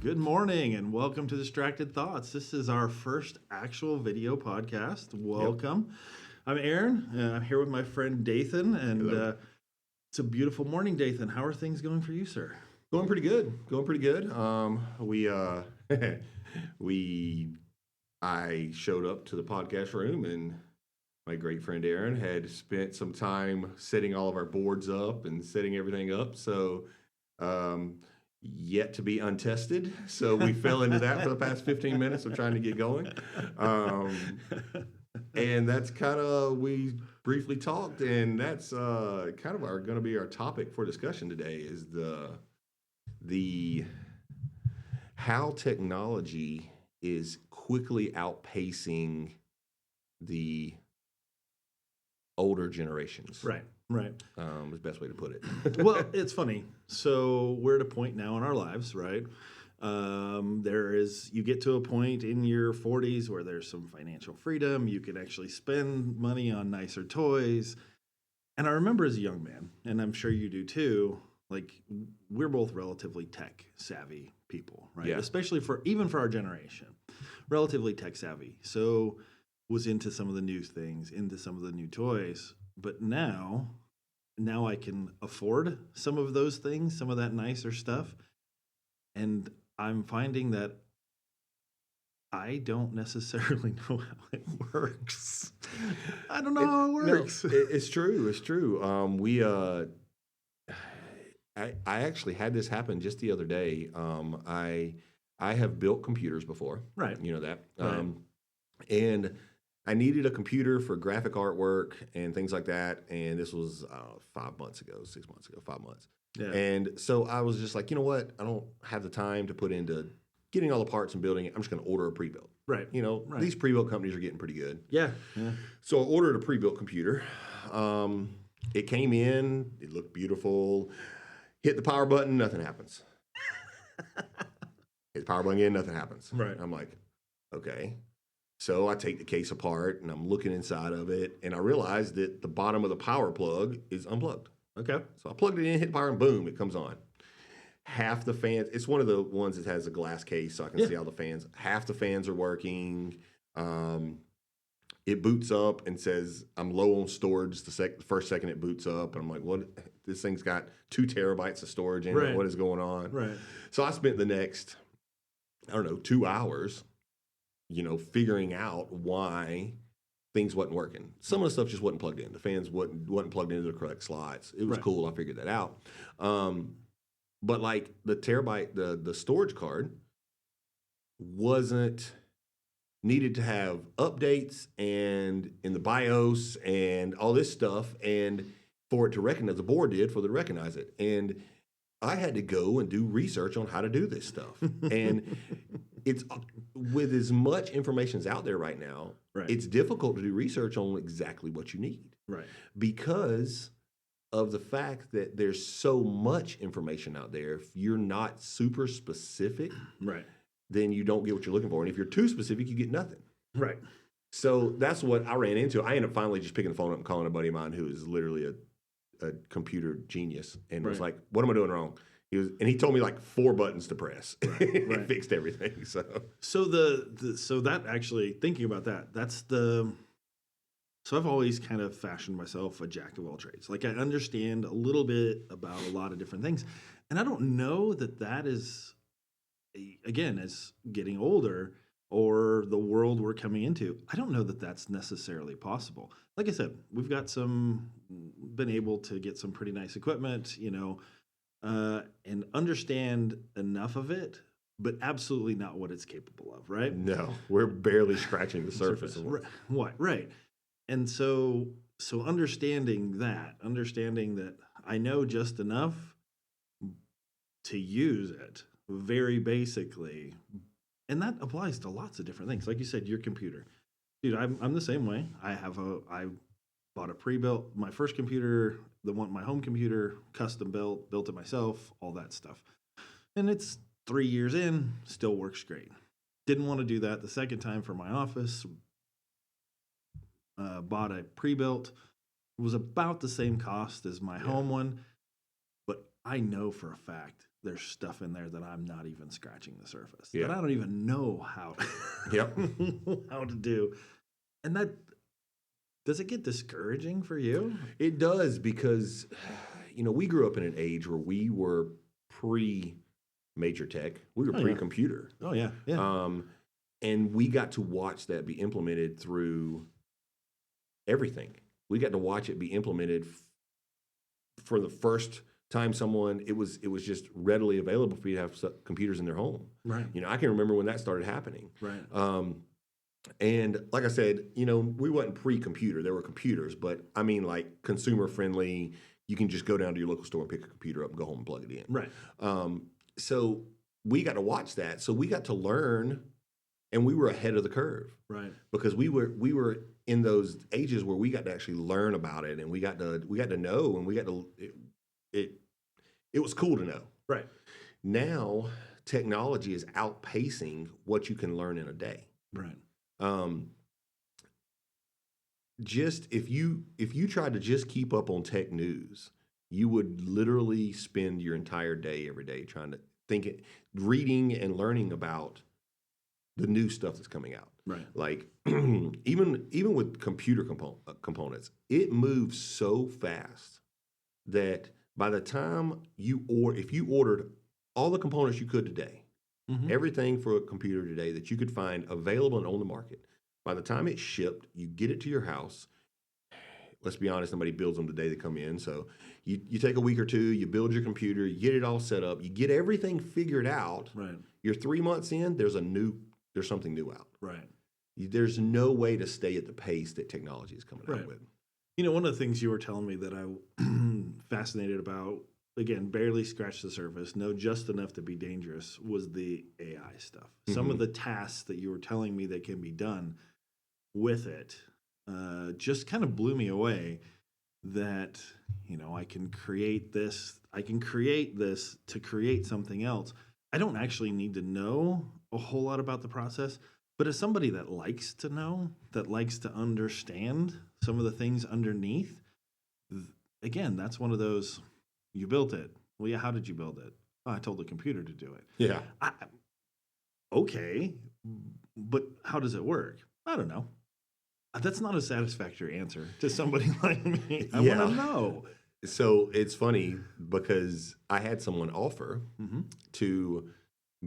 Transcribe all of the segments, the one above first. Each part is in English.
Good morning and welcome to Distracted Thoughts. This is our first actual video podcast. Welcome. I'm Aaron. I'm here with my friend Dathan, and it's a beautiful morning, Dathan. How are things going for you, sir? Going pretty good. Going pretty good. I showed up to the podcast room, and my great friend Aaron had spent some time setting all of our boards up and setting everything up. So, yet to be untested. So we fell into that for the past 15 minutes of trying to get going. And that's kind of, we briefly talked, and that's kind of going to be our topic for discussion today is the how technology is quickly outpacing the older generations. Right. Is the best way to put it. Well, it's funny. So we're at a point now in our lives, right? You get to a point in your 40s where there's some financial freedom. You can actually spend money on nicer toys. And I remember as a young man, and I'm sure you do too, like we're both relatively tech savvy people, right? Yeah. Especially even for our generation, relatively tech savvy. So was into some of the new things, into some of the new toys. But now I can afford some of those things, some of that nicer stuff. And I'm finding that I don't necessarily know how it works. I don't know how it works. It's true. It's true. I actually had this happen just the other day. I have built computers before. Right. You know that. Right. And I needed a computer for graphic artwork and things like that. And this was 5 months ago, 6 months ago, 5 months. Yeah. And so I was just like, you know what? I don't have the time to put into getting all the parts and building it. I'm just going to order a pre-built. Right. Right. These pre-built companies are getting pretty good. Yeah. So I ordered a pre-built computer. It came in. It looked beautiful. Hit the power button. Nothing happens. Hit the power button again. Nothing happens. Right. I'm like, okay. So I take the case apart and I'm looking inside of it, and I realized that the bottom of the power plug is unplugged. Okay. So I plugged it in, hit the power, and boom, it comes on. Half the fans, it's one of the ones that has a glass case, so I can see all the fans. Half the fans are working. It boots up and says I'm low on storage. The first second it boots up, and I'm like, what? This thing's got 2 terabytes of storage in it. What is going on? Right. So I spent the next, 2 hours, figuring out why things wasn't working. Some of the stuff just wasn't plugged in. The fans wasn't plugged into the correct slots. It was cool. I figured that out. But like the terabyte, the storage card wasn't needed to have updates and in the BIOS and all this stuff, and for it to recognize, the board did for it to recognize it. And I had to go and do research on how to do this stuff. And it's with as much information as out there right now, it's difficult to do research on exactly what you need. Right. Because of the fact that there's so much information out there. If you're not super specific, then you don't get what you're looking for. And if you're too specific, you get nothing. Right. So that's what I ran into. I ended up finally just picking the phone up and calling a buddy of mine who is literally a computer genius and was like, what am I doing wrong? He told me like 4 buttons to press. It fixed everything. So that actually, thinking about that, so I've always kind of fashioned myself a jack of all trades. Like I understand a little bit about a lot of different things. And I don't know that is, again, as getting older or the world we're coming into, I don't know that that's necessarily possible. Like I said, we've got been able to get some pretty nice equipment, and understand enough of it, but absolutely not what it's capable of, right? No, we're barely scratching the surface of it. Right. And so understanding that I know just enough to use it very basically, and that applies to lots of different things. Like you said, your computer, dude, I'm the same way. I bought a pre-built, my first computer, my home computer, custom built it myself, all that stuff. And it's 3 years in, still works great. Didn't want to do that the second time for my office. Bought a pre-built. It was about the same cost as my home one, but I know for a fact there's stuff in there that I'm not even scratching the surface. Yeah. That I don't even know how Yep. how to do. And that does it get discouraging for you? It does because, we grew up in an age where we were major tech. We were Oh, yeah. pre-computer. Oh yeah. Yeah. And we got to watch that be implemented through everything. We got to watch it be implemented for the first time it was just readily available for you to have computers in their home. Right. I can remember when that started happening. Right. And like I said, we wasn't pre-computer. There were computers, but I mean like consumer friendly. You can just go down to your local store and pick a computer up and go home and plug it in. Right. So we got to watch that. So we got to learn, and we were ahead of the curve. Right. Because we were in those ages where we got to actually learn about it, and we got to know, and it was cool to know. Right. Now technology is outpacing what you can learn in a day. Right. Just if you tried to just keep up on tech news, you would literally spend your entire day every day trying to reading and learning about the new stuff that's coming out. Right. Like even with computer components, it moves so fast that by the time if you ordered all the components you could today, Mhm. everything for a computer today that you could find available and on the market, by the time it's shipped, you get it to your house. Let's be honest, nobody builds them the day they come in. So you take a week or two, you build your computer, you get it all set up, you get everything figured out. Right. You're 3 months in, there's something new out. Right. There's no way to stay at the pace that technology is coming Right. out with. One of the things you were telling me that I'm fascinated about, again, barely scratched the surface, know just enough to be dangerous, was the AI stuff. Some of the tasks that you were telling me that can be done with it just kind of blew me away that, I can create this to create something else. I don't actually need to know a whole lot about the process, but as somebody that likes to know, that likes to understand some of the things underneath, again, that's one of those, you built it. Well, yeah, how did you build it? Oh, I told the computer to do it. Yeah. Okay, but how does it work? I don't know. That's not a satisfactory answer to somebody like me. I Yeah. want to know. So it's funny because I had someone offer Mm-hmm. to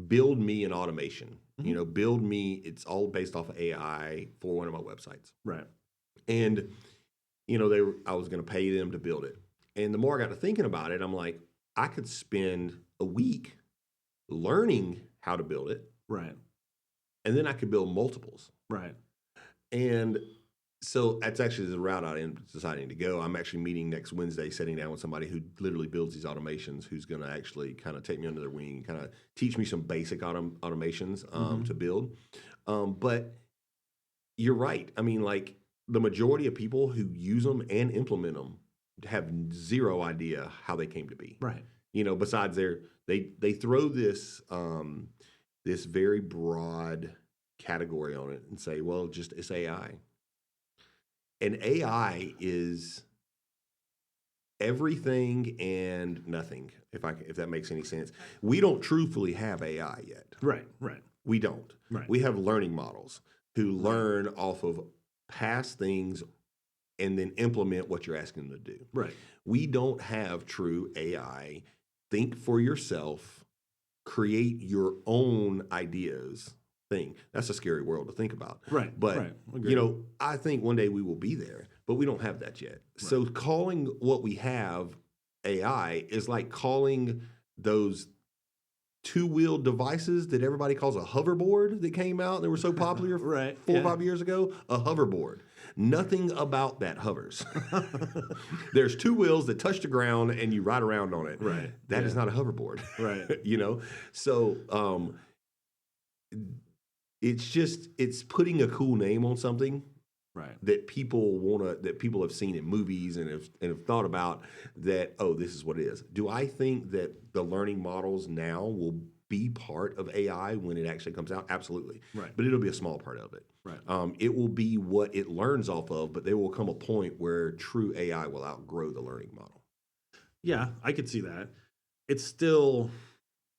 build me an automation. Mhm. Build me. It's all based off of AI for one of my websites. Right. And I was going to pay them to build it. And the more I got to thinking about it, I'm like, I could spend a week learning how to build it, Right. and then I could build multiples. Right. And so that's actually the route I am deciding to go. I'm actually meeting next Wednesday, sitting down with somebody who literally builds these automations, who's going to actually kind of take me under their wing, kind of teach me some basic automations to build. But you're right. I mean, like the majority of people who use them and implement them have zero idea how they came to be. Right. Besides they throw this this very broad category on it and say, well, just it's AI. And AI is everything and nothing, if that makes any sense. We don't truthfully have AI yet. Right. Right. We don't. Right. We have learning models who learn off of past things and then implement what you're asking them to do. Right. We don't have true AI. Think for yourself, create your own ideas thing. That's a scary world to think about. Right. But, right. Agreed. I think one day we will be there, but we don't have that yet. So calling what we have AI is like calling those two-wheeled devices that everybody calls a hoverboard that came out and they were so popular Right, 4 or yeah. 5 years ago, a hoverboard. Nothing about that hovers. There's two wheels that touch the ground and you ride around on it. Right. That yeah. is not a hoverboard. Right. So it's putting a cool name on something Right. that people have seen in movies and have thought about that, oh, this is what it is. Do I think that the learning models now will be part of AI when it actually comes out? Absolutely. Right. But it'll be a small part of it. Right. It will be what it learns off of, but there will come a point where true AI will outgrow the learning model. Yeah, I could see that. It's still,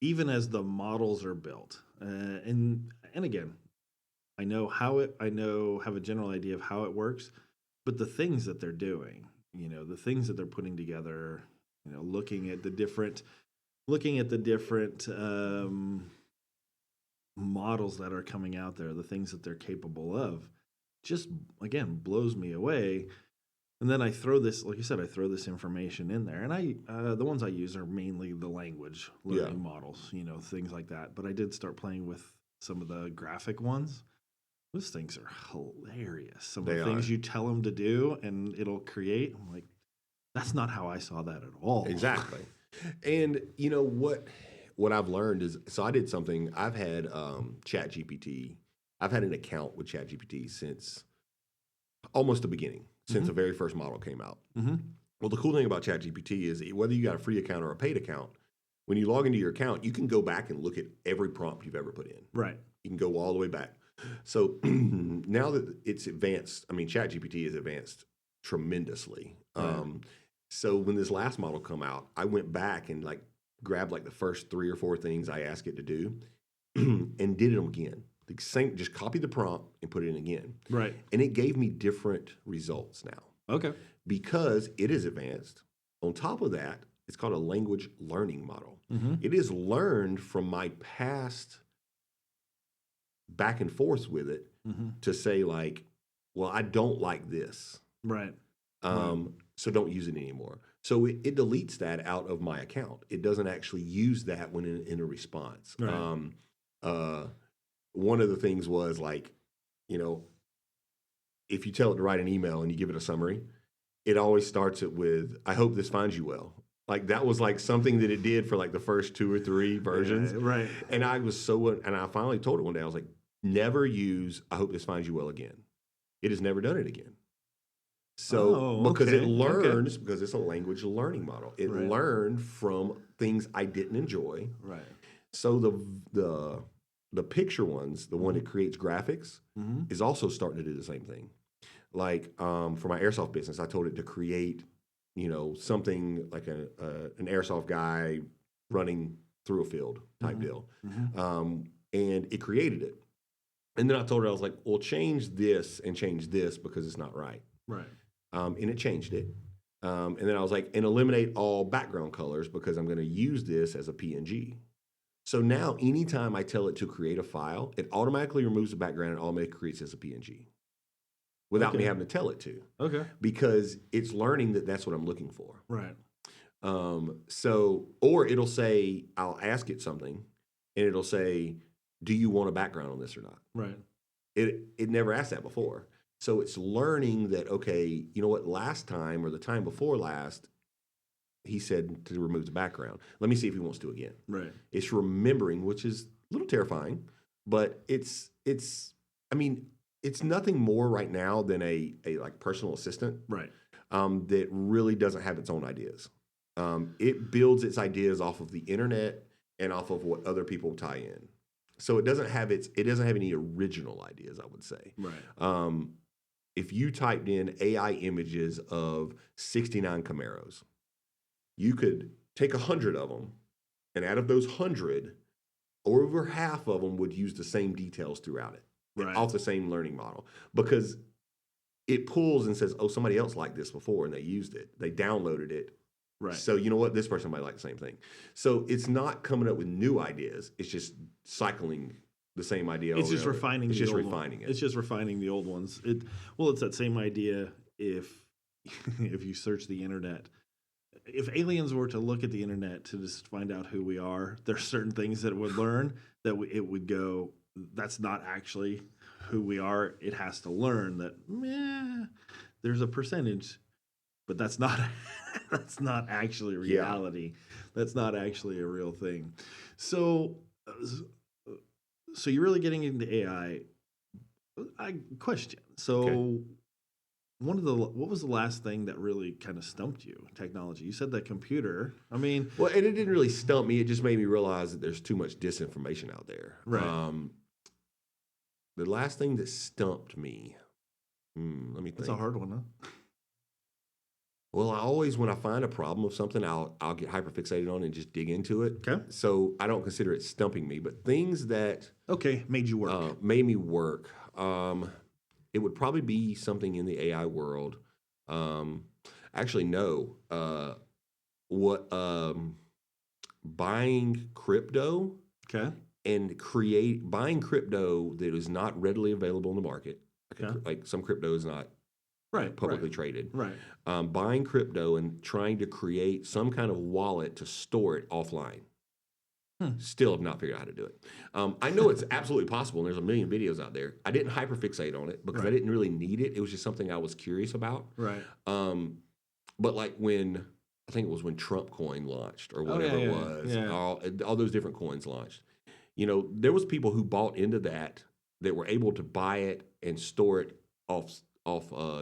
even as the models are built, and again, I know have a general idea of how it works, but the things that they're doing, the things that they're putting together, looking at the different models that are coming out there, the things that they're capable of, just again blows me away. And then I throw this, like you said, I throw this information in there, and the ones I use are mainly the language learning models, things like that. But I did start playing with some of the graphic ones. Those things are hilarious. Some of They the things are. you tell them to do, and it'll create. I'm like, that's not how I saw that at all. Exactly. And what I've learned is, so I did something. I've had ChatGPT. I've had an account with ChatGPT since almost the beginning, since the very first model came out. Mm-hmm. Well, the cool thing about ChatGPT is whether you got a free account or a paid account, when you log into your account, you can go back and look at every prompt you've ever put in. Right. You can go all the way back. So now that it's advanced, I mean, ChatGPT has advanced tremendously. Right. So when this last model come out, I went back and grabbed the first 3 or 4 things I asked it to do, and did them again. The same, just copied the prompt and put it in again. Right. And it gave me different results now Okay. because it is advanced. On top of that, it's called a language learning model. Mm-hmm. It is learned from my past back and forth with it to say well, I don't like this. Right. So don't use it anymore. So it deletes that out of my account. It doesn't actually use that when in a response. Right. One of the things was if you tell it to write an email and you give it a summary, it always starts it with, "I hope this finds you well." That was something that it did for the first 2 or 3 versions. Yeah, right. And I finally told it one day, I was like, never use "I hope this finds you well" again. It has never done it again. So because it learns, because it's a language learning model, it learned from things I didn't enjoy. Right. So the picture ones, the one that creates graphics, is also starting to do the same thing. For my airsoft business, I told it to create, something like an airsoft guy running through a field type deal, and it created it. And then I told it, I was like, well, change this and change this because it's not right. Right. And it changed it. And then I was like, and eliminate all background colors because I'm going to use this as a PNG. So now anytime I tell it to create a file, it automatically removes the background and automatically creates as a PNG without me having to tell it to. Okay. Because it's learning that that's what I'm looking for. Right. Or it'll say, I'll ask it something and it'll say, do you want a background on this or not? Right. It never asked that before. So it's learning that, okay, you know what, last time or the time before last, he said to remove the background. Let me see if he wants to again. Right. It's remembering, which is a little terrifying, but it's nothing more right now than a personal assistant. Right. That really doesn't have its own ideas. It builds its ideas off of the internet and off of what other people tie in. So it doesn't have any original ideas, I would say. Right. If you typed in AI images of 69 Camaros, you could take 100 of them, and out of those 100, over half of them would use the same details throughout it, off the same learning model, because it pulls and says, oh, somebody else liked this before, and they used it. They downloaded it. Right. So you know what? This person might like the same thing. So it's not coming up with new ideas. It's just cycling the same idea. It's just refining. It's just refining it. It's just refining the old ones. It's that same idea. If you search the internet, if aliens were to look at the internet to just find out who we are, there's certain things that it would learn that it would go, that's not actually who we are. It has to learn that there's a percentage, but that's not that's not actually reality. Yeah. That's not actually a real thing. So you're really getting into AI. Question. So what was the last thing that really kind of stumped you? Technology. You said that computer. I mean, well, and it didn't really stump me. It just made me realize that there's too much disinformation out there. Right. The last thing that stumped me. Let me think. It's a hard one, huh? Well, I always, when I find a problem of something, I'll get hyperfixated on it and just dig into it. Okay. So I don't consider it stumping me, but things that Okay, made you work. made me work. It would probably be something in the AI world. Um, Actually, no. What buying crypto Okay. and buying crypto that is not readily available in the market. Okay. Like some crypto is not Right. publicly traded. Right. Buying crypto and trying to create some kind of wallet to store it offline. Still have not figured out how to do it. I know it's absolutely possible, and there's a million videos out there. I didn't hyperfixate on it because I Right. didn't really need it. It was just something I was curious about. Right. But like I think it was when Trump coin launched or Oh, whatever yeah, it yeah, was, yeah. all those different coins launched. There was people who bought into that were able to buy it and store it off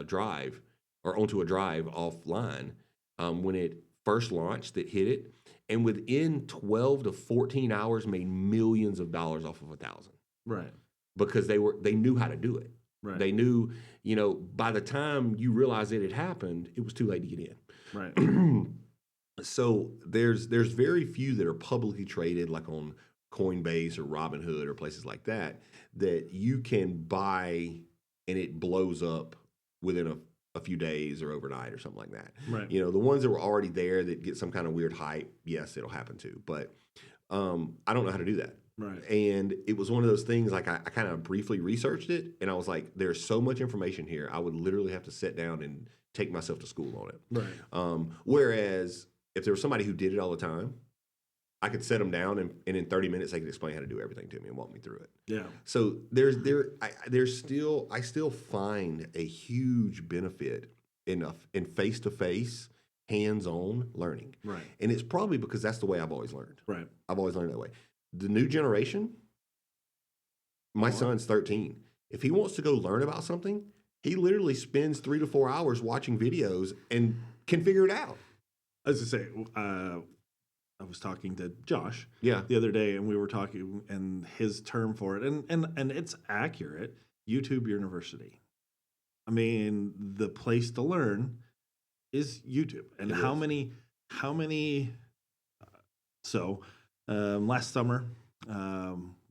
drive or onto a drive offline when it first launched. That hit it, and within 12 to 14 hours made millions of dollars off of 1,000 Right. because they knew how to do it. Right. They knew, by the time you realized it had happened, it was too late to get in. Right. So there's very few that are publicly traded, like on Coinbase or Robinhood or places like that you can buy and it blows up within a few days or overnight or something like that. Right. The ones that were already there that get some kind of weird hype, yes, it'll happen too. But I don't know how to do that. Right. And it was one of those things, like I kind of briefly researched it and I was like, there's so much information here. I would literally have to sit down and take myself to school on it. Right. Whereas if there was somebody who did it all the time, I could set them down and in 30 minutes they could explain how to do everything to me and walk me through it. Yeah. So I still find a huge benefit in face-to-face, hands-on learning. Right. And it's probably because that's the way I've always learned. Right. I've always learned that way. The new generation, my son's 13. If he wants to go learn about something, he literally spends 3 to 4 hours watching videos and can figure it out. As I say, I was talking to Josh Yeah. the other day, and we were talking, and his term for it, and it's accurate. YouTube University. I mean, the place to learn is YouTube, and It how is. many. So, last summer,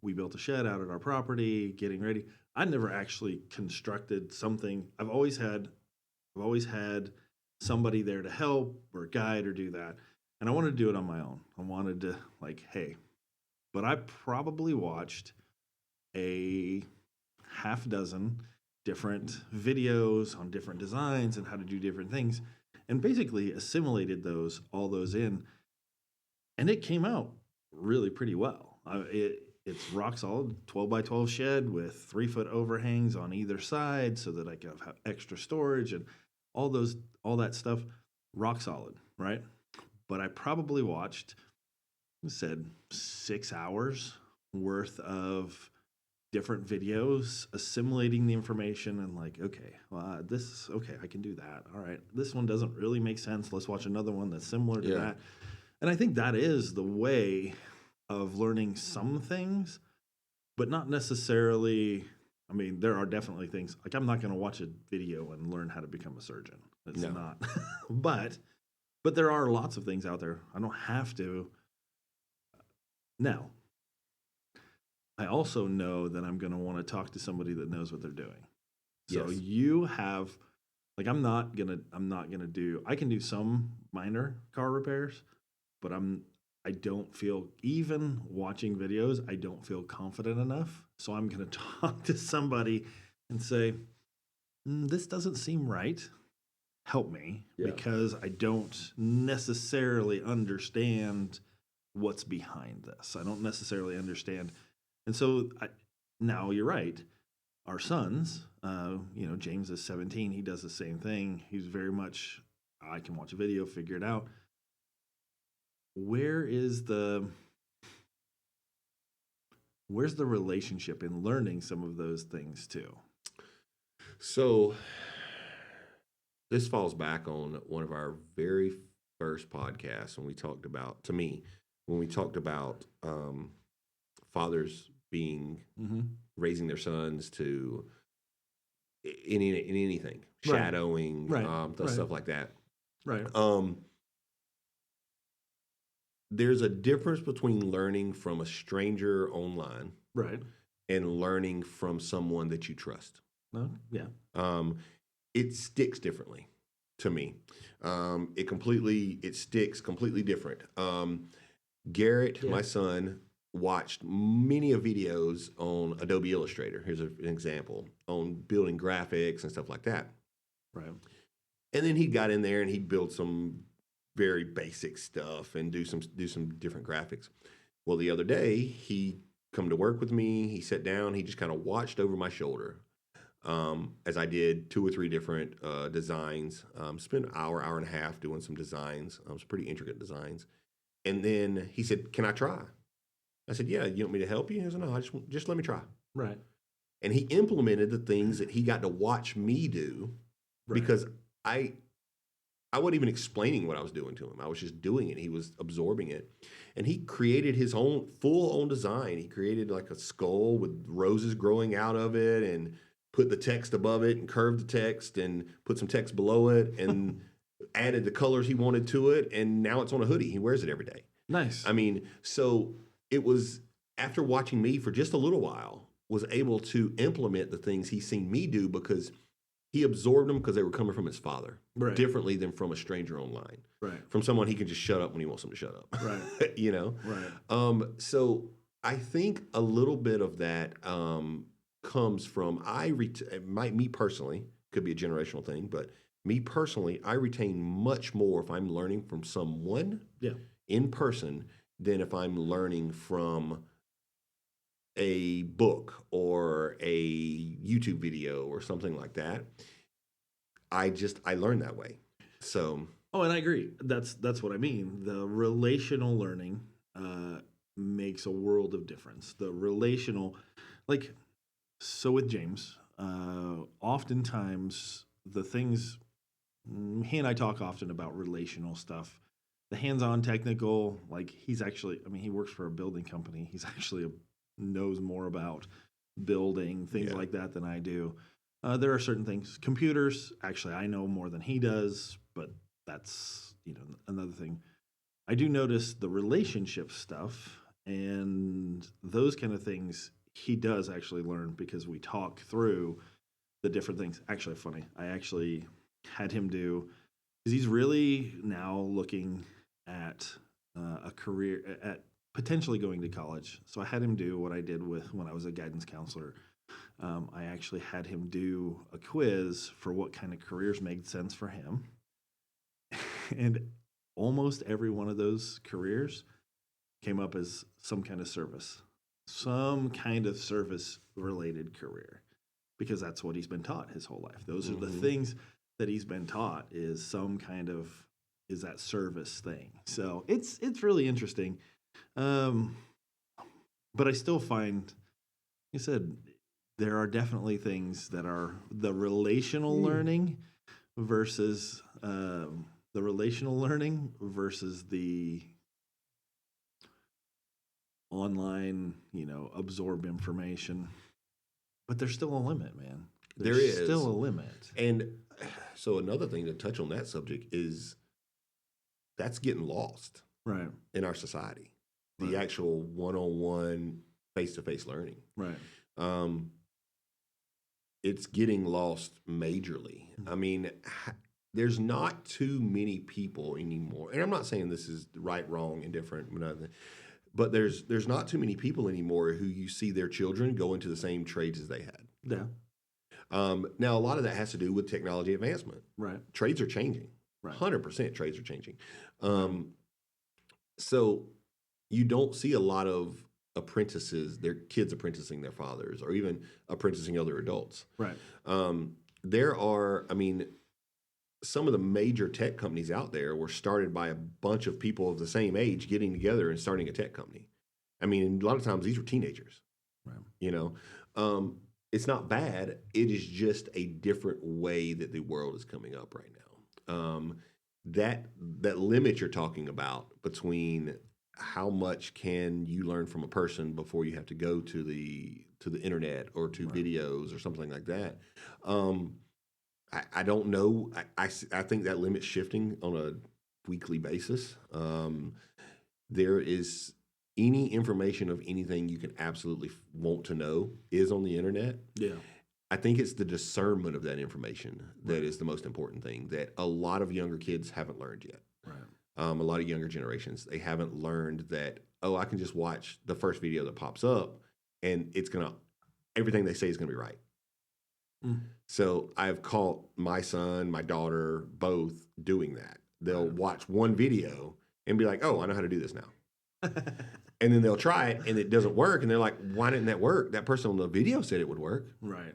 we built a shed out at our property, getting ready. I never actually constructed something. I've always had somebody there to help or guide or do that. And I wanted to do it on my own. I wanted to but I probably watched a half dozen different videos on different designs and how to do different things and basically assimilated all those in. And it came out really pretty well. It's rock solid, 12 by 12 shed with 3-foot overhangs on either side so that I can have extra storage and all that stuff, rock solid, right? But I probably watched, 6 hours worth of different videos, assimilating the information and I can do that. All right, this one doesn't really make sense. Let's watch another one that's similar to that. And I think that is the way of learning some things, but not necessarily. I mean, there are definitely things like I'm not going to watch a video and learn how to become a surgeon. It's not. But there are lots of things out there. I don't have to. Now, I also know that I'm going to want to talk to somebody that knows what they're doing. So Yes. you have, I'm not gonna do. I can do some minor car repairs, but I don't feel, even watching videos, I don't feel confident enough. So I'm going to talk to somebody and say, this doesn't seem right. Help me, because I don't necessarily understand what's behind this. I don't necessarily understand. And so now you're right. Our sons, James is 17. He does the same thing. He's very much, I can watch a video, figure it out. Where's the relationship in learning some of those things too? So this falls back on one of our very first podcasts when we talked about, fathers being raising their sons to in anything, Right. shadowing, Right. stuff like that. Right. Um, there's a difference between learning from a stranger online Right. and learning from someone that you trust. No. Yeah. Um, it sticks differently to me. It sticks completely different. Garrett, Yeah. my son, watched many of videos on Adobe Illustrator. Here's an example on building graphics and stuff like that. Right. And then he got in there and he'd build some very basic stuff and do some different graphics. Well, the other day he come to work with me. He sat down. He just kind of watched over my shoulder as I did 2 or 3 different designs. Spent an hour and a half doing some designs. Some pretty intricate designs. And then he said, "Can I try?" I said, "Yeah, you want me to help you?" He said, "No, just let me try." Right. And he implemented the things that he got to watch me do Right. because I I wasn't even explaining what I was doing to him. I was just doing it. He was absorbing it. And he created his own full design. He created like a skull with roses growing out of it and put the text above it and curved the text and put some text below it and added the colors he wanted to it. And now it's on a hoodie. He wears it every day. Nice. I mean, so it was after watching me for just a little while, was able to implement the things he's seen me do because he absorbed them because they were coming from his father Right. differently than from a stranger online, Right. from someone he can just shut up when he wants him to shut up. Right. You know? Right. So I think a little bit of that comes from me personally, could be a generational thing, but me personally, I retain much more if I'm learning from someone Yeah. in person than if I'm learning from a book or a YouTube video or something like that. I learned that way. So Oh, and I agree. That's what I mean. The relational learning makes a world of difference. The relational, like, so with James, oftentimes the things he and I talk often about relational stuff, the hands-on technical. Like he's actually, I mean, he works for a building company. He's actually knows more about building things Yeah. like that than I do. There are certain things, computers. Actually, I know more than he does, but that's another thing. I do notice the relationship stuff and those kind of things. He does actually learn because we talk through the different things. Actually, funny. I actually had him do because he's really now looking at a career at potentially going to college. So I had him do what I did with when I was a guidance counselor. I actually had him do a quiz for what kind of careers made sense for him, and almost every one of those careers came up as some kind of service related career, because that's what he's been taught his whole life. Those are the things that he's been taught is is that service thing. So it's really interesting. But I still find, you said, there are definitely things that are the relational learning versus the online, absorb information. But there's still a limit, man. There is still a limit. And so another thing to touch on that subject is that's getting lost Right. in our society. The Right. actual one-on-one, face-to-face learning. Right. It's getting lost majorly. I mean, there's not too many people anymore, and I'm not saying this is right, wrong, indifferent, but there's not too many people anymore who you see their children go into the same trades as they had. Yeah. Now, a lot of that has to do with technology advancement. Right. Trades are changing. Right. 100% trades are changing. So you don't see a lot of apprentices, their kids apprenticing their fathers, or even apprenticing other adults. Right. There are, I mean, some of the major tech companies out there were started by a bunch of people of the same age getting together and starting a tech company. I mean, a lot of times these were teenagers. Right. It's not bad. It is just a different way that the world is coming up right now. That limit you're talking about between how much can you learn from a person before you have to go to the internet or to Right. videos or something like that. I don't know. I think that limit's shifting on a weekly basis. There is any information of anything you can absolutely want to know is on the internet. Yeah. I think it's the discernment of that information that Right. is the most important thing that a lot of younger kids haven't learned yet. Right. A lot of younger generations, they haven't learned that, oh, I can just watch the first video that pops up and everything they say is going to be right. Mm. So I've caught my son, my daughter, both doing that. They'll Right. watch one video and be like, oh, I know how to do this now. And then they'll try it and it doesn't work. And they're like, why didn't that work? That person on the video said it would work. Right.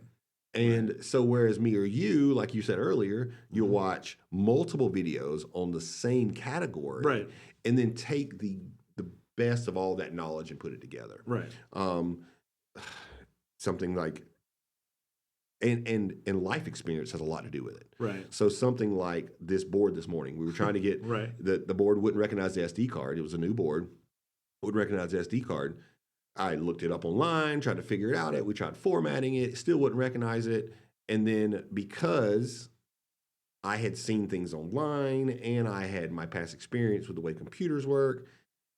And so, whereas me or you, like you said earlier, you'll Mhm. watch multiple videos on the same category, Right. and then take the best of all that knowledge and put it together. Right. Something like, and life experience has a lot to do with it. Right. So something like this board this morning, we were trying to get Right. the board wouldn't recognize the SD card. It was a new board, wouldn't recognize the SD card. I looked it up online, tried to figure it out. We tried formatting it, still wouldn't recognize it. And then because I had seen things online and I had my past experience with the way computers work,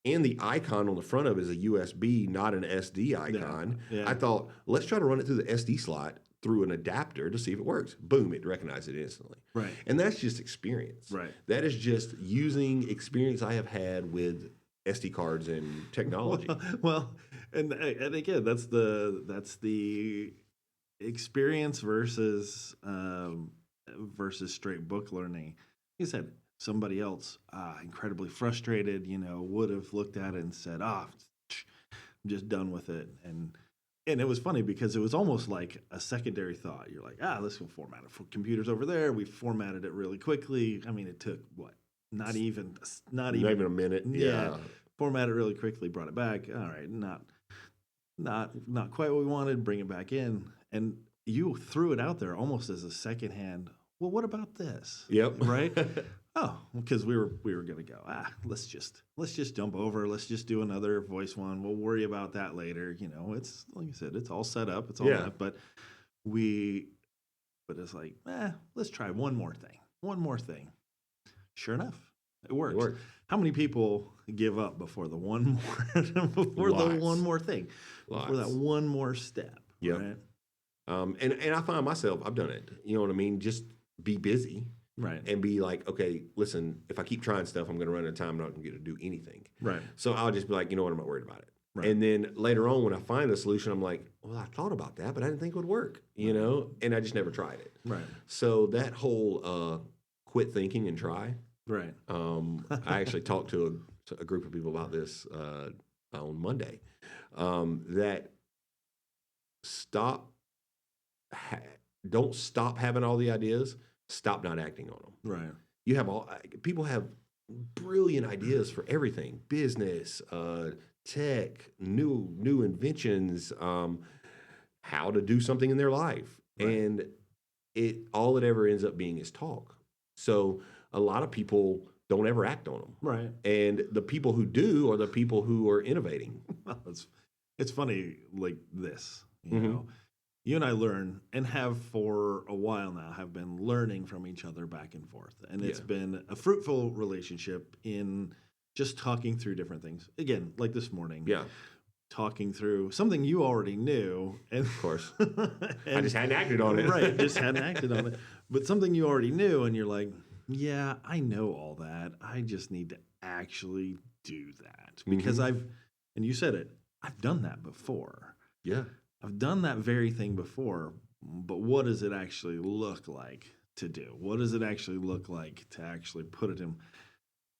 and the icon on the front of it is a USB, not an SD icon, Yeah. I thought, let's try to run it through the SD slot through an adapter to see if it works. Boom, it recognized it instantly. Right. And that's just experience. Right. That is just using experience I have had with SD cards and technology. Well, and again, that's the experience versus straight book learning. Like you said, somebody else incredibly frustrated, would have looked at it and said, I'm just done with it. And it was funny because it was almost like a secondary thought. You're like, let's go format it for computers over there. We formatted it really quickly. I mean, it took what? Not even Not even a minute. Yeah. Format it really quickly, brought it back. All right, not quite what we wanted. Bring it back in, and you threw it out there almost as a secondhand. Well, what about this? Yep. Right. Oh, because we were gonna go. Let's just jump over. Let's just do another voice one. We'll worry about that later. It's like you said, it's all set up. It's all that. But it's like, let's try one more thing. One more thing. Sure enough, it works. It worked. How many people give up before the one more the one more thing, before that one more step? Yep. Right? And I find myself, I've done it. You know what I mean? Just be busy. Right. And be like, okay, listen, if I keep trying stuff, I'm going to run out of time. I'm not going to get to do anything. Right. So I'll just be like, you know what? I'm not worried about it. Right. And then later on, when I find a solution, I'm like, well, I thought about that, but I didn't think it would work, and I just never tried it. Right. So that whole quit thinking and try. Right. I actually talked to a group of people about this on Monday. That don't stop having all the ideas. Stop not acting on them. Right. You have people have brilliant ideas for everything: business, tech, new inventions, how to do something in their life, Right. and all it ever ends up being is talk. So a lot of people don't ever act on them. Right. And the people who do are the people who are innovating. Well, it's funny like this. Mhm. You and I learn and have for a while now have been learning from each other back and forth. And it's Yeah. been a fruitful relationship in just talking through different things. Again, like this morning. Yeah, Talking through something you already knew. And of course. I and- just hadn't acted on it. Right, just hadn't acted on it. But something you already knew, and you're like, yeah, I know all that. I just need to actually do that. Because Mhm. and you said it, I've done that before. Yeah. I've done that very thing before, but what does it actually look like to do? What does it actually look like to actually put it in?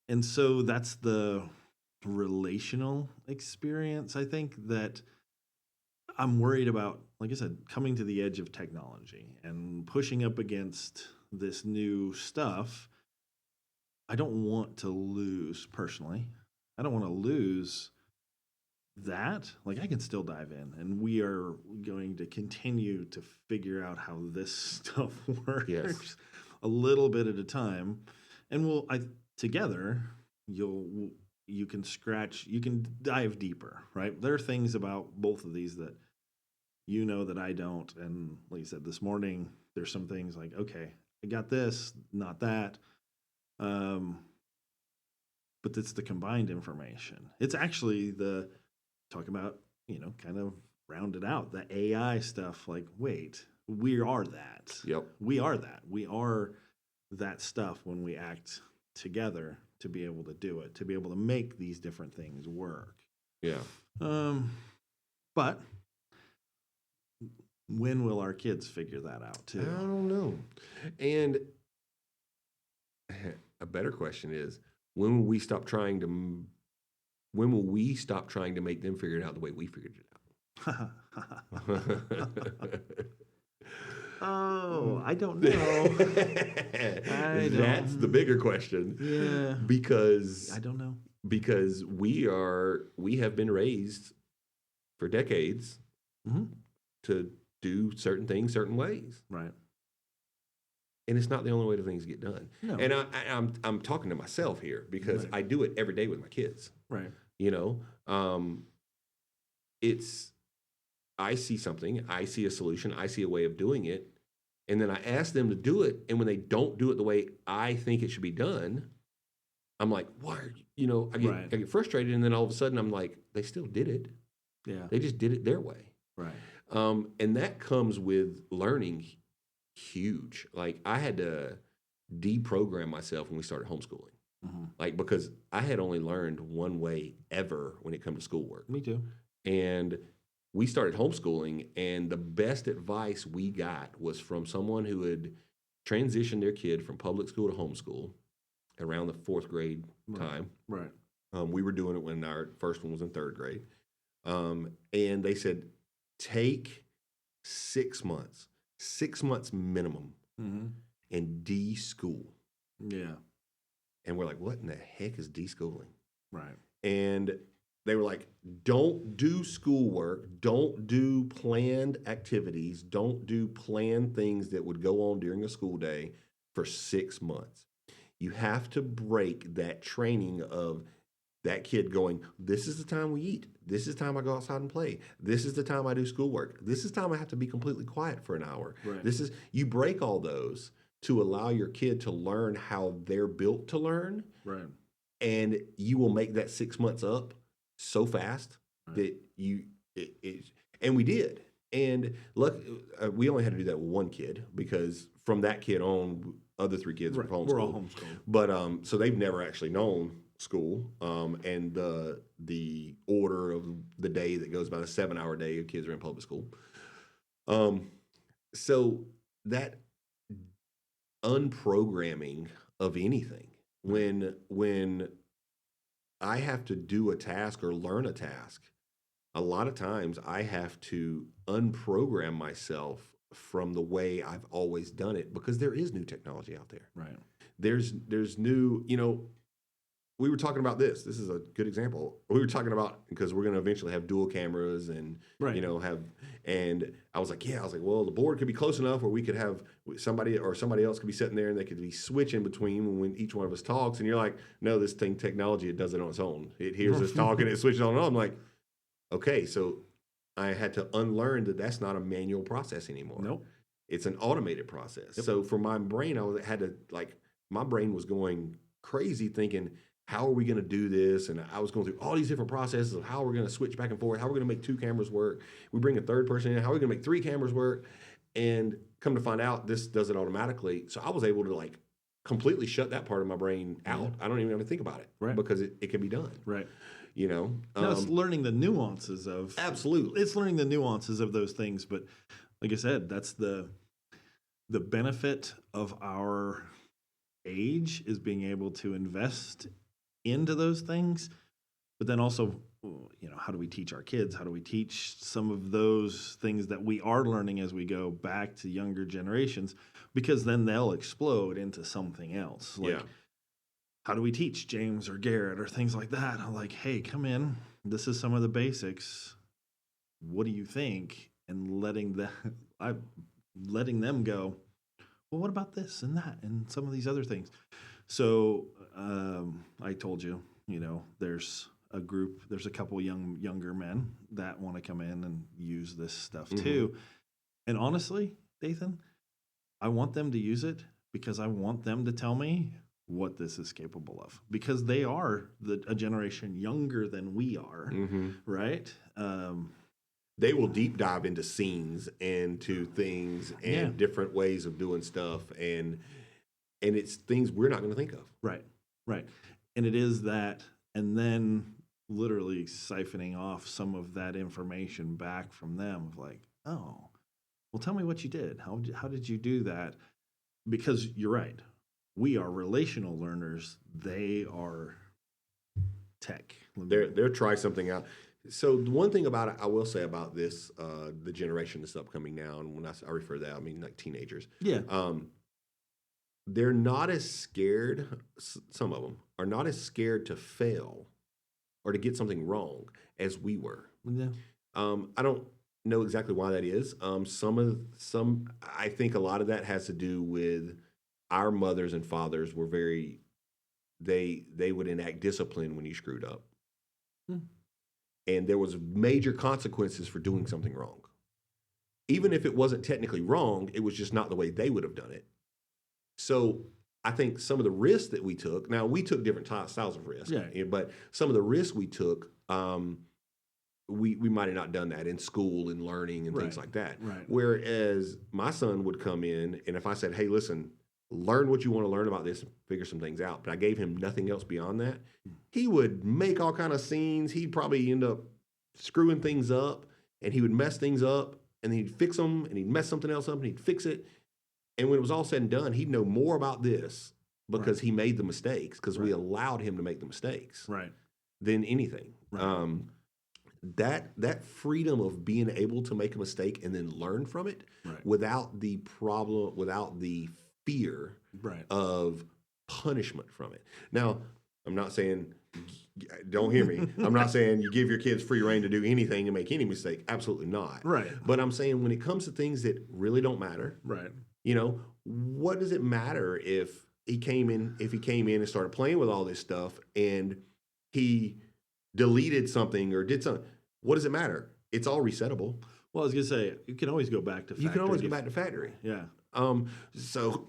And so that's the relational experience, I think, that I'm worried about, like I said, coming to the edge of technology and pushing up against this new stuff. I don't want to lose personally. I don't want to lose that. Like, I can still dive in, and we are going to continue to figure out how this stuff works Yes. a little bit at a time. And together, you can dive deeper, right? There are things about both of these that that I don't. And like you said, this morning, there's some things like, okay, I got this, not that. Um, but it's the combined information. It's actually the talk about, kind of rounded out the AI stuff. Like, wait, we are that. Yep. We are that. We are that stuff when we act together to be able to do it, to be able to make these different things work. Yeah. But when will our kids figure that out I too? don't know. And a better question is, when will we stop trying to make them figure it out the way we figured it out? Oh, I don't know. That's the bigger question. Yeah. Because I don't know. Because we have been raised for decades to do certain things certain ways. Right. And it's not the only way that things get done. No. And I'm talking to myself here because Right. I do it every day with my kids. Right. I see something, I see a solution, I see a way of doing it, and then I ask them to do it, and when they don't do it the way I think it should be done, I'm like, why are you, I get frustrated, and then all of a sudden I'm like, they still did it. Yeah. They just did it their way. Right. And that comes with learning huge. Like, I had to deprogram myself when we started homeschooling. Like, because I had only learned one way ever when it comes to schoolwork. Me too. And we started homeschooling, and the best advice we got was from someone who had transitioned their kid from public school to homeschool around the 4th grade time. Right. We were doing it when our first one was in 3rd grade. And they said, take 6 months minimum, and de-school. Yeah. And we're like, what in the heck is de-schooling? Right. And they were like, don't do schoolwork, don't do planned activities, don't do planned things that would go on during a school day for 6 months. You have to break that training of that kid going, this is the time we eat. This is the time I go outside and play. This is the time I do schoolwork. This is the time I have to be completely quiet for an hour. Right. You break all those to allow your kid to learn how they're built to learn. Right. And you will make that 6 months up so fast that and we did. And look, we only had to do that with one kid because from that kid on, other 3 kids were homeschooled. We're all homeschooled. But so they've never actually known school, and the order of the day that goes by, a 7-hour day of kids are in public school. So that unprogramming of anything, when I have to do a task or learn a task, a lot of times I have to unprogram myself from the way I've always done it because there is new technology out there. Right. There's new, we were talking about this. This is a good example. We were talking about, because we're going to eventually have dual cameras and, and I was like, well, the board could be close enough where we could have somebody else could be sitting there and they could be switching between when each one of us talks. And you're like, no, this technology, it does it on its own. It hears us talking, it switches on and on. I'm like, okay, so I had to unlearn that that's not a manual process anymore. Nope. It's an automated process. Yep. So for my brain, my brain was going crazy thinking, how are we going to do this? And I was going through all these different processes of how we're going to switch back and forth, how we're going to make 2 cameras work. We bring a 3rd person in, how are we going to make 3 cameras work? And come to find out, this does it automatically. So I was able to completely shut that part of my brain out. I don't even have to think about it because it can be done. Right. No, it's learning the nuances of absolutely. It's learning the nuances of those things, but like I said, that's the benefit of our age is being able to invest into those things, but then also, how do we teach our kids? How do we teach some of those things that we are learning as we go back to younger generations? Because then they'll explode into something else. How do we teach James or Garrett or things like that? I'm like, hey, come in. This is some of the basics. What do you think? And letting them go, well, what about this and that and some of these other things? So I told you, there's a couple younger men that want to come in and use this stuff too. And honestly, Dathan, I want them to use it because I want them to tell me what this is capable of, because they are a generation younger than we are, right? They will deep dive into scenes and to things and Yeah. different ways of doing stuff, and it's things we're not going to think of. Right, right. And it is that, and then literally siphoning off some of that information back from them of like, oh, well, tell me what you did. How did you do that? Because you're right. We are relational learners. They are tech. They're try something out. So the one thing about it, I will say about this, the generation that's upcoming now, and when I refer to that, I mean like teenagers. Yeah. They're not as scared. Some of them are not as scared to fail or to get something wrong as we were. Yeah. I don't know exactly why that is. I think a lot of that has to do with our mothers and fathers were very. They would enact discipline when you screwed up. And there was major consequences for doing something wrong. Even if it wasn't technically wrong, it was just not the way they would have done it. So I think some of the risks that we took, now we took different styles of risk, but some of the risks we took, we might have not done that in school and learning and things like that. Right. Whereas my son would come in, and if I said, hey, listen, learn what you want to learn about this and figure some things out, but I gave him nothing else beyond that, he would make all kind of scenes. He'd probably end up screwing things up, and he would mess things up, and he'd fix them, and he'd mess something else up, and he'd fix it. And when it was all said and done, he'd know more about this because he made the mistakes, because we allowed him to make the mistakes than anything. Right. That freedom of being able to make a mistake and then learn from it without the problem, without the fear of punishment from it. Now, I'm not saying, don't hear me, I'm not saying you give your kids free reign to do anything and make any mistake. Absolutely not. Right. But I'm saying when it comes to things that really don't matter, you know, what does it matter if he came in and started playing with all this stuff and he deleted something or did something? What does it matter? It's all resettable. Well, I was gonna say you can always go back to factory. You can always go back to factory. Yeah. So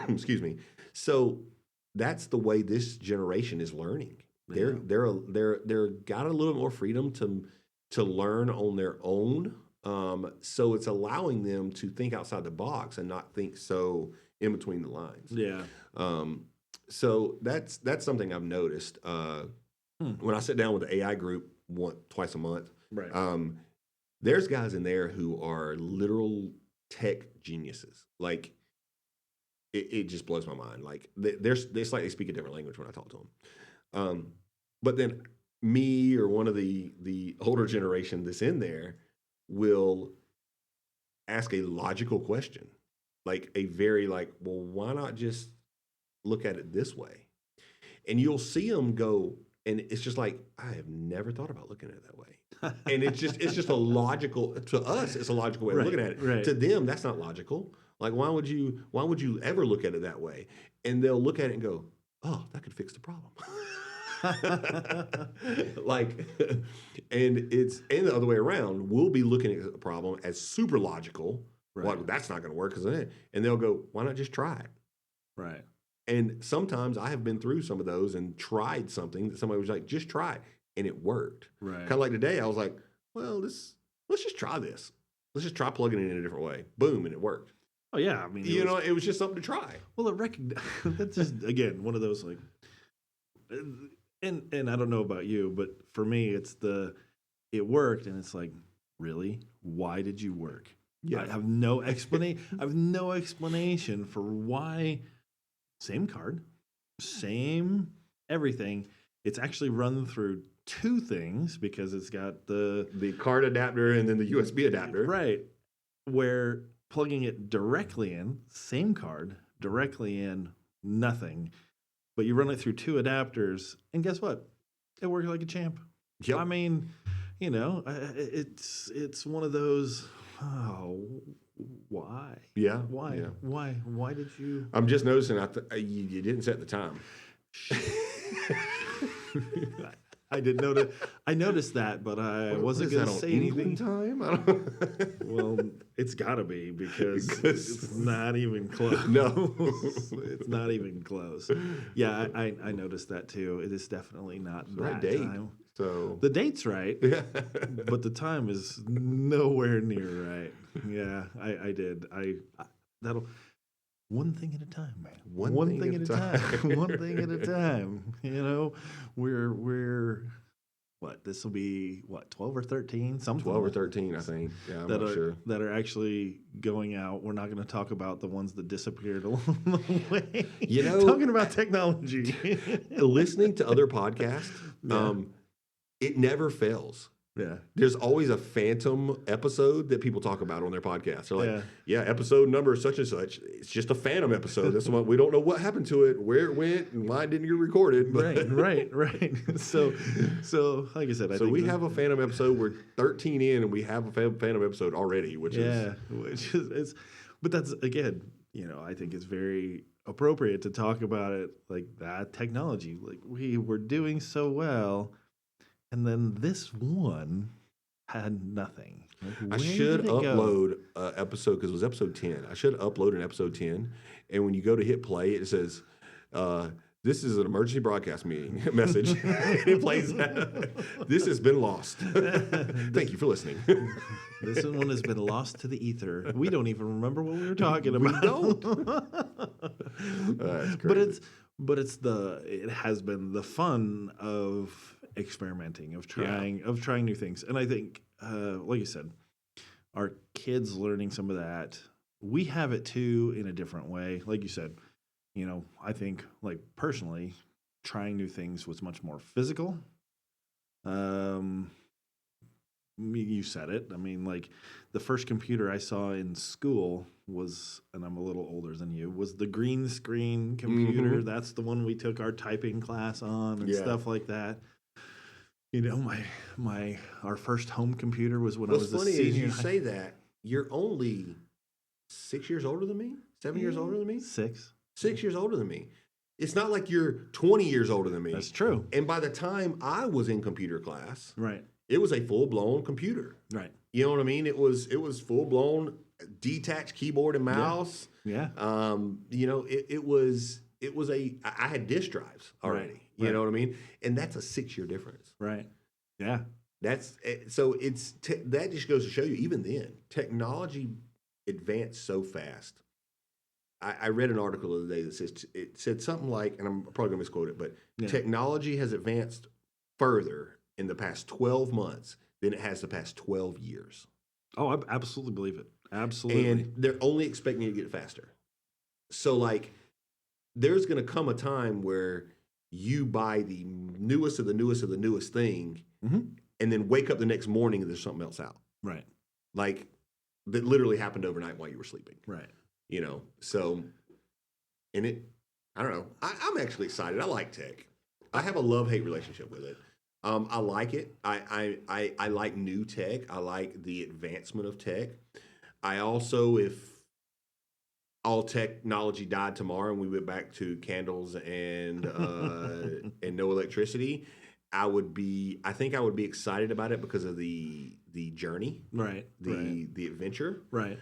excuse me. So that's the way this generation is learning. They're got a little more freedom to learn on their own. So it's allowing them to think outside the box and not think so in between the lines. Yeah. So that's something I've noticed. When I sit down with the AI group twice a month, there's guys in there who are literal tech geniuses. Like it just blows my mind. Like it's like they speak a different language when I talk to them. But then me or one of the older generation that's in there will ask a logical question, like a very well, why not just look at it this way? And you'll see them go, and it's just like, I have never thought about looking at it that way. And it's just a logical, to us, it's a logical way of looking at it. Right. To them, that's not logical. Like, why would you ever look at it that way? And they'll look at it and go, oh, that could fix the problem. And the other way around. We'll be looking at the problem as super logical. Well, that's not going to work, and they'll go, why not just try it? Right. And sometimes I have been through some of those and tried something that somebody was like, just try it, and it worked. Right. Kind of like today, I was like, well, let's just try this. Let's just try plugging it in a different way. Boom, and it worked. Oh yeah, I mean, it was just something to try. Well, that's just again one of those like, and I don't know about you, but for me, it worked, and it's like, really, why did you work? Yeah. I have no explanation. I have no explanation for why. Same card, same everything. It's actually run through two things because it's got the card adapter and then the USB adapter. Right. Where plugging it directly in, same card, directly in, nothing. But you run it through two adapters, and guess what? It worked like a champ. Yep. I mean, it's one of those, why? Yeah. Why? Yeah. Why did you? I'm just noticing you didn't set the time. I did notice. I noticed that, but I wasn't going to say anything. Time? I don't Well, it's got to be because it's not even close. No. It's not even close. Yeah, I noticed that too. It is definitely not the right that date. time. So The date's right, yeah. but the time is nowhere near right. Yeah, I did. That'll one thing at a time, man. One thing at a time. One thing at a time. You know, we're what? This will be what 12 or 13, something 12 or like 13, I think. Yeah, I'm that not are sure. that are actually going out. We're not going to talk about the ones that disappeared along the way. You know, talking about technology. Listening to other podcasts, Yeah. it never fails. Yeah. There's always a phantom episode that people talk about on their podcast. They're like, Yeah. episode number such and such. It's just a phantom episode. That's the one we don't know what happened to it, where it went, and why it didn't get recorded. But Right. So, like I said, I so think we have a phantom episode. We're 13 in, and we have a phantom episode already, which is it's, but that's again, I think it's very appropriate to talk about it like that technology. Like we were doing so well, and then this one had nothing. Like, I where should did it go? upload an episode because it was episode 10. I should upload an episode 10. And when you go to hit play, it says, this is an emergency broadcast meeting message. It plays that. This has been lost. Thank you for listening. This one has been lost to the ether. We don't even remember what we were talking We about. don't. That's crazy. But it has been the fun of experimenting, of trying new things. And I think, like you said, our kids learning some of that. We have it too in a different way. Like you said, I think like personally, trying new things was much more physical. You said it. I mean, like the first computer I saw in school was, and I'm a little older than you, was the green screen computer. Mhm. That's the one we took our typing class on and Yeah. stuff like that. Our first home computer was when I What's was a funny is senior. you in high- say that, you're only 6 years older than me? 7 years older than me? 6. 6 years older than me. It's not like you're 20 years older than me. That's true. And by the time I was in computer class, Right. it was a full blown computer. Right. You know what I mean? It was full blown detached keyboard and mouse. Yeah. I had disk drives already. Right. You know what I mean? And that's a 6 year difference. Right. Yeah. That just goes to show you, even then, technology advanced so fast. I read an article the other day that said something like, and I'm probably gonna misquote it, but Yeah. technology has advanced further in the past 12 months than it has the past 12 years. Oh, I absolutely believe it. Absolutely. And they're only expecting you to get faster. So, like, there's going to come a time where you buy the newest of the newest of the newest thing, Mhm. and then wake up the next morning and there's something else out. Right. Like, that literally happened overnight while you were sleeping. Right. So, I don't know. I'm actually excited. I like tech. I have a love-hate relationship with it. I like it. I like new tech. I like the advancement of tech. I also, if all technology died tomorrow and we went back to candles and and no electricity, I think I would be excited about it because of the journey, Right. the adventure. Right.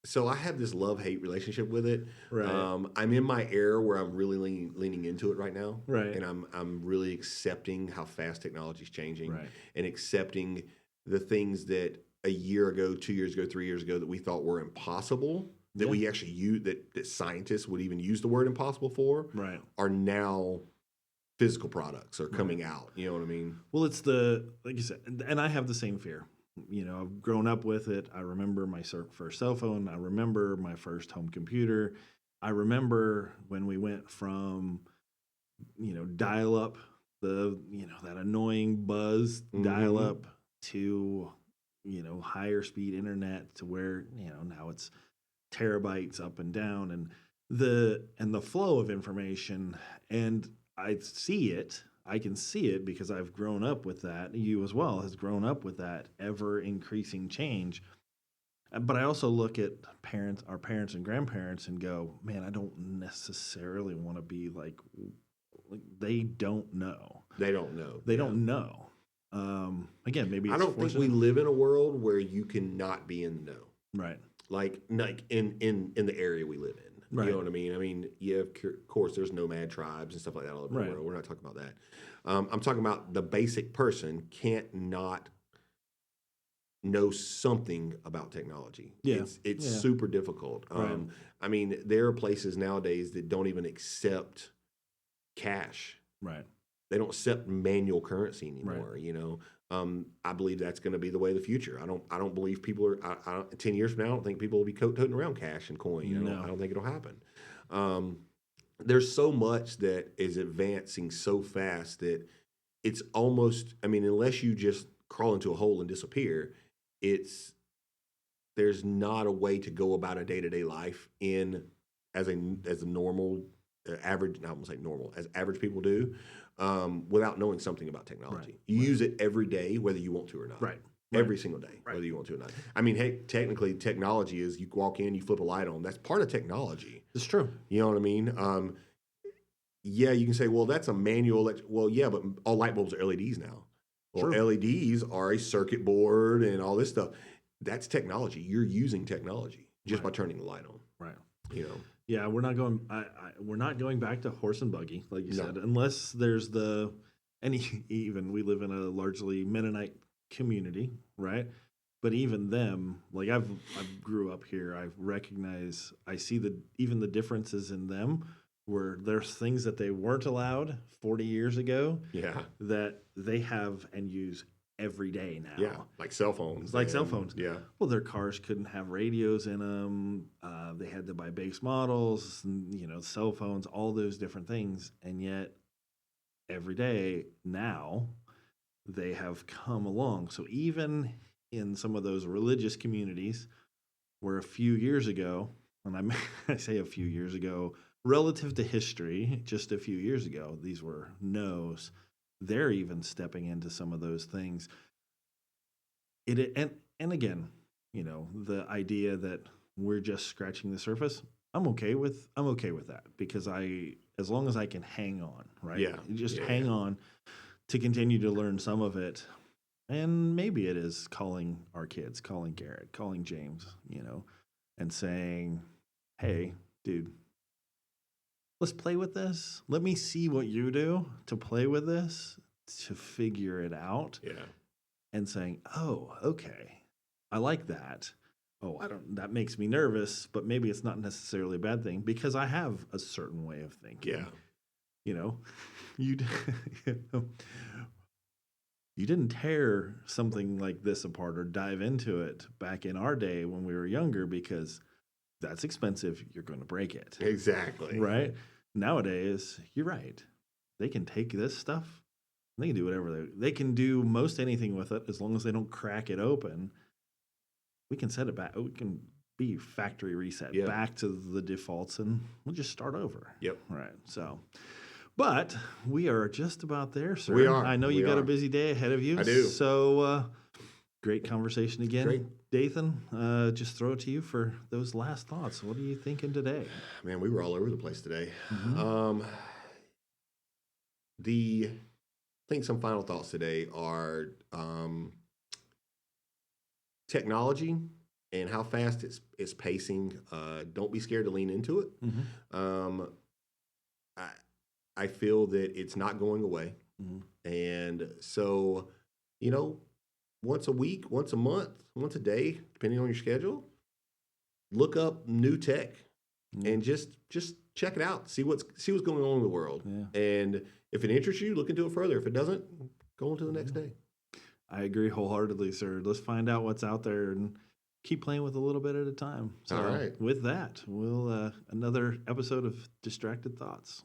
So I have this love-hate relationship with it. Right. I'm in my era where I'm really leaning into it right now. Right. And I'm really accepting how fast technology is changing, Right. and accepting the things that a year ago, 2 years ago, 3 years ago that we thought were impossible, that Yeah. we actually use, that scientists would even use the word impossible for, Right. are now physical products are coming out. You know what I mean? Well, it's like you said, and I have the same fear. I've grown up with it. I remember my first cell phone. I remember my first home computer. I remember when we went from, dial up, that annoying buzz Mhm. dial up to, higher speed internet to where, now it's terabytes up and down and the flow of information. And I can see it because I've grown up with that. You as well has grown up with that ever increasing change. But I also look at our parents and grandparents and go, man, I don't necessarily want to be like like they don't know. They don't know. They Yeah. don't know. Again, maybe I it's don't think we fortunate. live in a world where you cannot be in the know. Right. Like in the area we live in. Right. You know what I mean? I mean, yeah, of course, there's nomad tribes and stuff like that all over Right. the world. We're not talking about that. I'm talking about the basic person can't not know something about technology. Yeah. It's Yeah. super difficult. Right. I mean, there are places nowadays that don't even accept cash. Right. They don't accept manual currency anymore. You know, I believe that's going to be the way of the future. I don't believe people are. 10 years from now, I don't think people will be toting around cash and coin. No. I don't think it'll happen. There's so much that is advancing so fast that it's almost. I mean, unless you just crawl into a hole and disappear, there's not a way to go about a day-to-day life as a normal average. Not say normal as average people do. Without knowing something about technology. Right. You use it every day, whether you want to or not. Right. Every single day, Right. whether you want to or not. I mean, hey, technically, technology is you walk in, you flip a light on. That's part of technology. It's true. You know what I mean? Yeah, you can say, well, that's a manual. Well, yeah, but all light bulbs are LEDs now. Well, True. LEDs are a circuit board and all this stuff. That's technology. You're using technology just by turning the light on. Right. You know? Yeah, we're not going. We're not going back to horse and buggy, like you No. said, unless there's even we live in a largely Mennonite community, right? But even them, like I grew up here, I see even the differences in them, where there's things that they weren't allowed 40 years ago Yeah. that they have and use every day now. Yeah. Like cell phones. Like cell phones. Yeah. Well, their cars couldn't have radios in them. They had to buy base models, and, cell phones, all those different things. And yet, every day now, they have come along. So even in some of those religious communities, where a few years ago, and I say a few years ago, relative to history, just a few years ago, these were no's. They're even stepping into some of those things. And again, the idea that we're just scratching the surface, I'm okay with that, because as long as I can hang on, right? Yeah. Just Yeah, hang yeah. on to continue to learn some of it. And maybe it is calling our kids, calling Garrett, calling James, and saying, hey, dude, let's play with this. Let me see what you do to play with this, to figure it out. Yeah. And saying, oh, okay, I like that. Oh, that makes me nervous, but maybe it's not necessarily a bad thing, because I have a certain way of thinking. Yeah. You didn't tear something like this apart or dive into it back in our day when we were younger, because that's expensive. You're going to break it. Exactly. Right? Nowadays, you're right. They can take this stuff. They can do whatever they can do most anything with it, as long as they don't crack it open. We can set it back. We can be factory reset back to the defaults, and we'll just start over. Yep. Right. So, but we are just about there, sir. We are. I know you got a busy day ahead of you. I do. So, great conversation again. Great. Dathan, just throw it to you for those last thoughts. What are you thinking today? Man, we were all over the place today. Mm-hmm. I think some final thoughts today are technology and how fast it's pacing. Don't be scared to lean into it. Mm-hmm. I feel that it's not going away. Mm-hmm. And so, once a week, once a month, once a day, depending on your schedule, look up new tech and just check it out. See what's going on in the world. Yeah. And if it interests you, look into it further. If it doesn't, go on to the next day. I agree wholeheartedly, sir. Let's find out what's out there and keep playing with a little bit at a time. So All right. with that, we'll another episode of Distracted Thoughts.